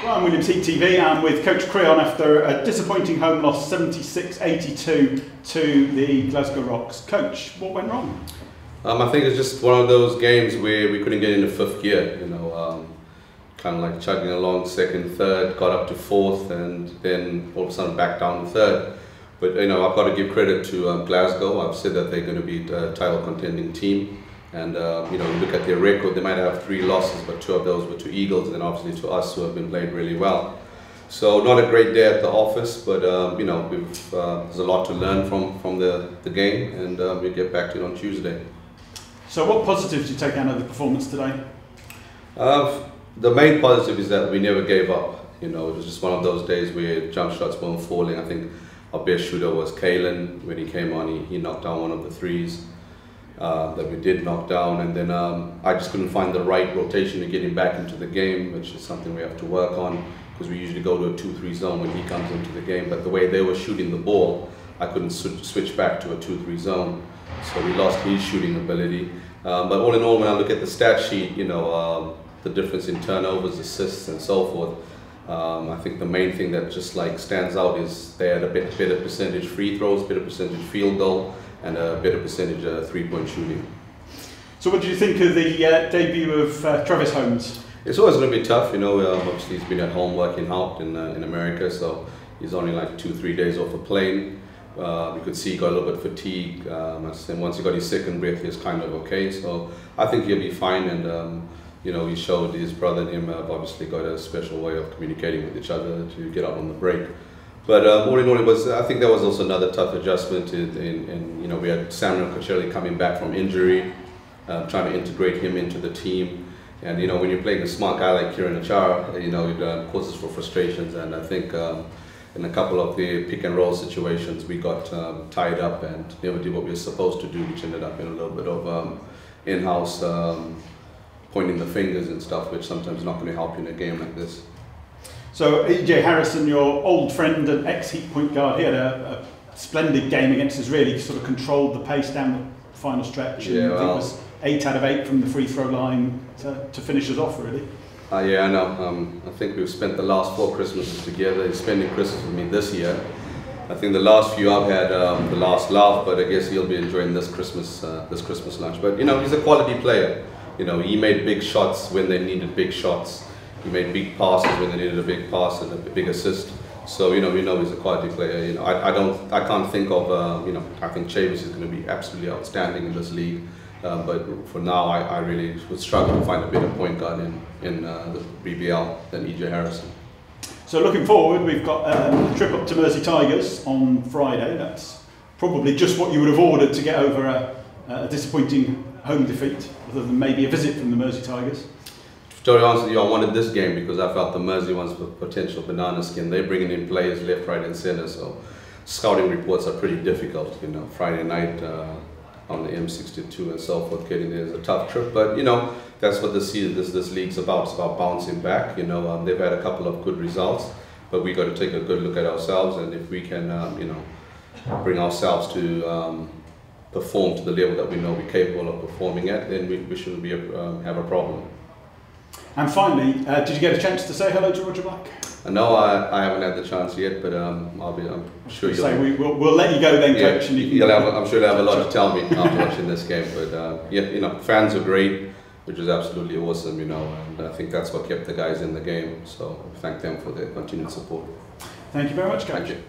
Hi, I'm Williams, HeatTV. I'm with Coach Creon after a disappointing home loss 76-82 to the Glasgow Rocks. Coach, what went wrong? I think it's just one of those games where we couldn't get into fifth gear, kind of like chugging along second, third, got up to fourth, and then all of a sudden back down to third. But I've got to give credit to Glasgow. I've said that they're going to be a title contending team. And look at their record, they might have 3 losses, but 2 of those were to Eagles and then obviously to us, who have been playing really well. So not a great day at the office, but there's a lot to learn from the game, and we'll get back to it on Tuesday. So what positives do you take out of the performance today? The main positive is that we never gave up. It was just one of those days where jump shots weren't falling. I think our best shooter was Kalen. When he came on, he knocked down one of the threes that we did knock down, and then I just couldn't find the right rotation to get him back into the game, which is something we have to work on, because we usually go to a 2-3 zone when he comes into the game, but the way they were shooting the ball, I couldn't switch back to a 2-3 zone, so we lost his shooting ability. But all in all, when I look at the stat sheet, the difference in turnovers, assists and so forth, I think the main thing that just stands out is they had a better percentage free throws, better percentage field goal, and a better percentage 3-point shooting. So what do you think of the debut of Travis Holmes? It's always going to be tough, obviously he's been at home working out in America, so he's only like 2-3 days off a plane. You could see he got a little bit fatigued, and once he got his second breath, he was kind of okay, so I think he'll be fine. And he showed his brother and him have obviously got a special way of communicating with each other to get out on the break. But all in all, I think that was also another tough adjustment. We had Samuel Cocelli coming back from injury, trying to integrate him into the team. And when you're playing a smart guy like Kieran Achara, it causes for frustrations. And I think in a couple of the pick and roll situations, we got tied up and never did what we were supposed to do, which ended up in a little bit of in-house pointing the fingers and stuff, which sometimes is not going to help you in a game like this. So EJ Harrison, your old friend and ex-Heat point guard, he had a splendid game against us, really sort of controlled the pace down the final stretch. Yeah, and I think it was 8 out of 8 from the free throw line to finish us off, really. Yeah, I know. I think we've spent the last 4 Christmases together. He's spending Christmas with me this year. I think the last few I've had the last laugh, but I guess he'll be enjoying this Christmas lunch. But he's a quality player. He made big shots when they needed big shots. He made big passes when they needed a big pass and a big assist. So we know he's a quality player. I can't think of I think Chavis is going to be absolutely outstanding in this league. But for now, I really would struggle to find a better point guard in the BBL than EJ Harrison. So looking forward, we've got a trip up to Mersey Tigers on Friday. That's probably just what you would have ordered to get over a disappointing home defeat, other than maybe a visit from the Mersey Tigers. To be honest with you, I wanted this game because I felt the Mersey ones were potential banana skin. They're bringing in players left, right and centre, so scouting reports are pretty difficult. Friday night on the M62 and so forth, getting there is a tough trip, but that's what this league's about. It's about bouncing back. They've had a couple of good results, but we got to take a good look at ourselves, and if we can bring ourselves to perform to the level that we know we're capable of performing at, then we shouldn't have a problem. And finally, did you get a chance to say hello to Roger Black? No, I haven't had the chance yet, but I'm sure you'll... we'll let you go then, Coach. Yeah, and I'm sure you'll have a lot to tell me after watching this game. But fans are great, which is absolutely awesome, and I think that's what kept the guys in the game. So thank them for their continued support. Thank you very much, Coach. Thank you.